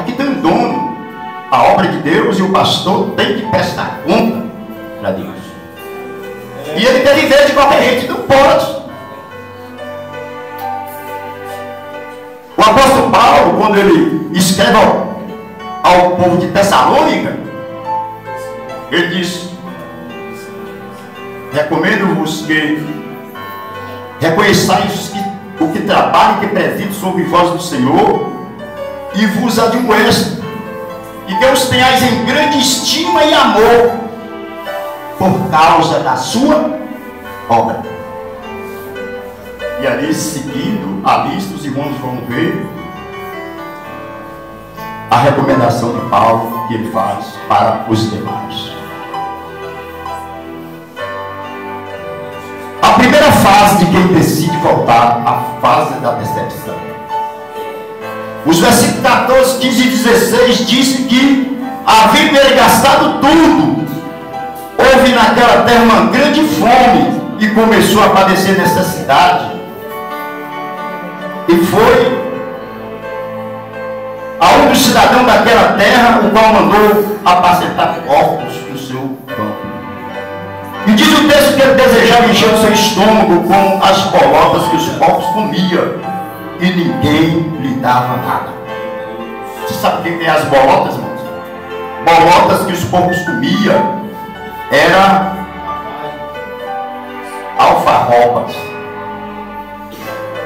Aqui tem um dono, a obra de Deus, e o pastor tem que prestar conta para Deus. E ele quer viver de qualquer jeito, não pode. O apóstolo Paulo, quando ele escreve ao povo de Tessalônica, ele diz: recomendo-vos que reconheçais o que trabalha e que preside sobre vós do Senhor, e vos admoesto, e que os tenhais em grande estima e amor, por causa da sua obra. E ali, seguindo a lista, os irmãos vão ver a recomendação de Paulo que ele faz para os demais. A primeira fase de quem decide voltar, a fase da decepção. Os versículos 14, 15 e 16 dizem que, havendo ele gastado tudo, houve naquela terra uma grande fome e começou a padecer necessidade. E foi a um dos cidadãos daquela terra, o qual mandou apacentar porcos no seu campo. E diz o texto que ele desejava encher o seu estômago com as bolotas que os porcos comiam, e ninguém lhe dava nada. Você sabe o que é as bolotas, irmãos? Bolotas que os porcos comiam era alfarrobas.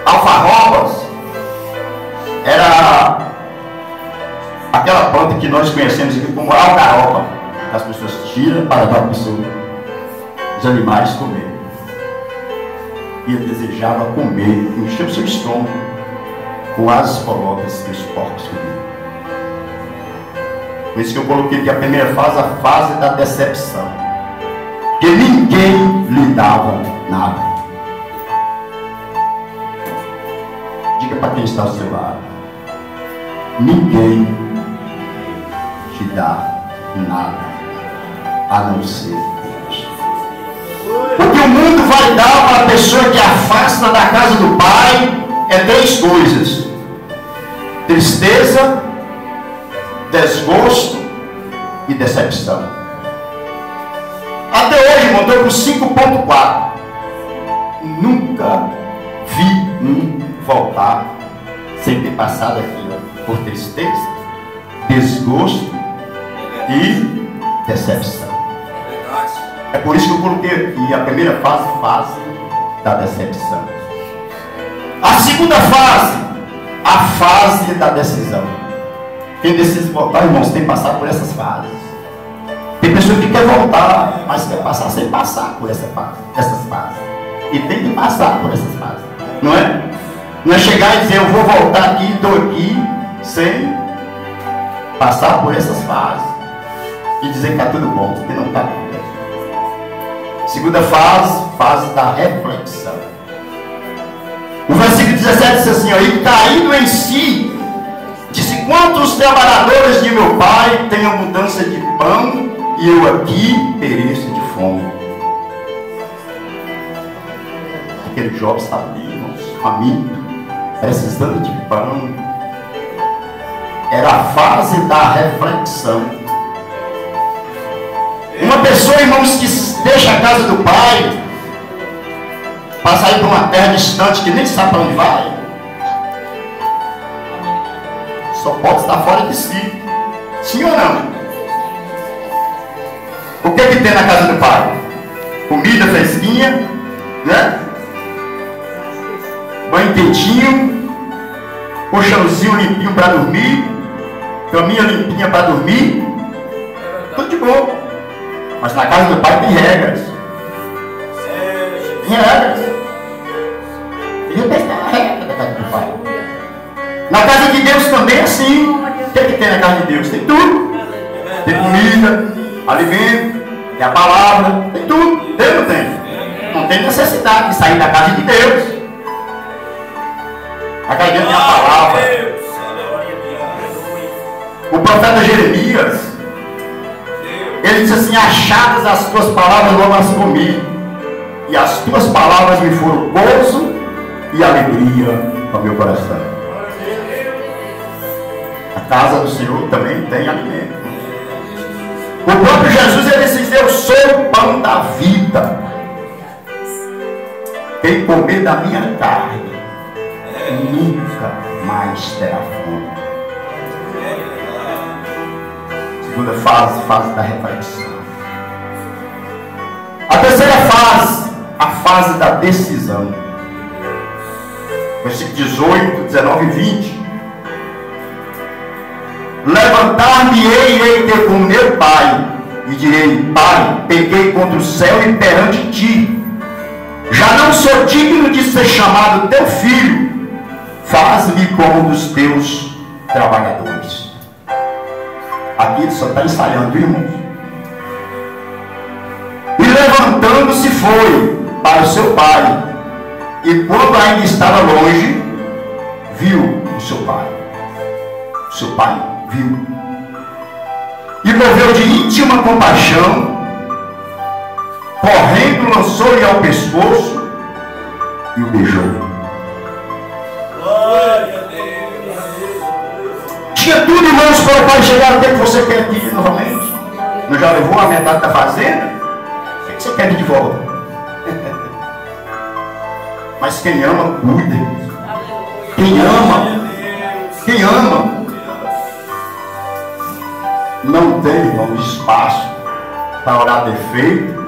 Alfarrobas era aquela planta que nós conhecemos aqui como algaroba, que as pessoas tiram para dar para os animais comer. E ele desejava comer, encher o seu estômago com as bolotas que os porcos comiam. Por isso que eu coloquei aqui a primeira fase, a fase da decepção. Que ninguém lhe dava nada. Diga para quem está ao seu lado: ninguém te dá nada, a não ser Deus. O que o mundo vai dar para a pessoa que afasta da casa do Pai é três coisas: tristeza, desgosto e decepção. Até hoje, irmão, estou com 5.4. Nunca vi um voltar sem ter passado aqui por tristeza, desgosto e decepção. É por isso que eu coloquei aqui a primeira fase, fase da decepção. A segunda fase, a fase da decisão. Quem decide voltar, irmãos, tem que passar por essas fases. Tem pessoa que quer voltar, mas quer passar sem passar por essas fases. E tem que passar por essas fases. Não é? Não é chegar e dizer, eu vou voltar aqui, estou aqui, sem passar por essas fases. E dizer que está tudo bom, porque não está tudo bem. Segunda fase, fase da reflexão. O versículo 17 diz assim, ó, e caindo em si, disse, quantos trabalhadores de meu pai têm abundância de pão, e eu aqui pereço de fome. Aquele jovem está ali, irmãos, faminto, precisando de pão. Era a fase da reflexão. Uma pessoa, irmãos, que deixa a casa do pai para sair para uma terra distante que nem sabe para onde vai, só pode estar fora de si. Sim ou não? O que tem na casa do pai? Comida fresquinha, né? Banho quentinho, colchãozinho limpinho para dormir, caminha limpinha para dormir, tudo de boa. Mas na casa do pai tem regras. Tem regras. Tem que respeitar a regra da casa do pai. Na casa de Deus também é assim. O que tem na casa de Deus? Tem tudo. Tem comida, alimento, tem a palavra, tem tudo. Deus não tem. Não tem necessidade de sair da casa de Deus. A casa de Deus tem a palavra. O profeta Jeremias, ele disse assim, achadas as tuas palavras, eu as comi, e as tuas palavras me foram gozo e alegria ao meu coração. A casa do Senhor também tem alimento. O próprio Jesus, ele disse: eu sou o pão da vida. Quem comer da minha carne nunca mais terá fome. Segunda fase da reflexão. A terceira fase, a fase da decisão. Versículo 18, 19 e 20. Levantar-me-ei, irei ter com meu pai, e direi: Pai, pequei contra o céu e perante ti. Já não sou digno de ser chamado teu filho. Faz-me como um dos teus trabalhadores. Aqui ele só está ensaiando, irmãos. E levantando-se foi para o seu pai. E quando ainda estava longe, viu o seu pai. O seu pai viu. E moveu de íntima compaixão, correndo, lançou-lhe ao pescoço e o beijou. Glória a Deus. Tinha tudo, irmãos, para o pai chegar até que você quer aqui novamente. Não já levou a metade da fazenda? O que você quer de volta? Mas quem ama, cuida. Quem ama, não tem, irmão, espaço para orar defeito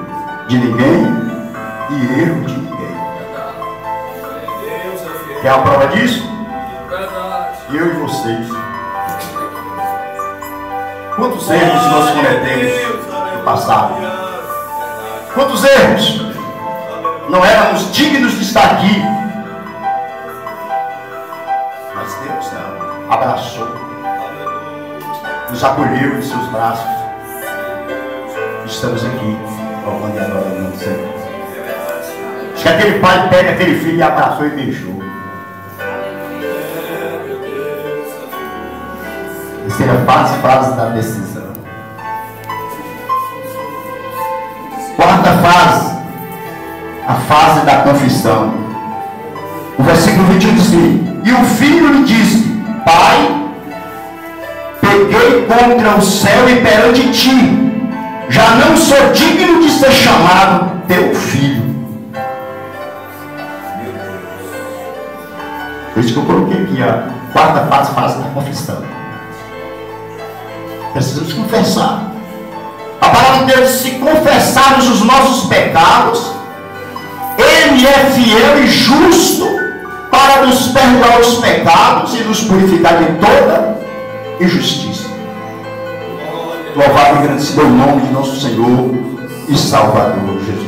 de ninguém e erro de ninguém. Quer a prova disso? Eu e vocês. Quantos erros nós cometemos no passado? Quantos erros? Não éramos dignos de estar aqui. Mas Deus não. Abraçou. Nos acolheu em seus braços. Estamos aqui. Louvando e adorando o Senhor. Acho que aquele pai pega aquele filho e abraçou e beijou. Terceira fase da decisão. Quarta fase, a fase da confissão. O versículo 21 diz assim: e o filho lhe disse: Pai, pequei contra o céu e perante ti, já não sou digno de ser chamado teu filho. Por isso que eu coloquei aqui a quarta fase da confissão. Precisamos confessar. A palavra de Deus diz: se confessarmos os nossos pecados, Ele é fiel e justo para nos perdoar os pecados e nos purificar de toda injustiça. Louvado e agradecido é o nome de nosso Senhor e Salvador Jesus.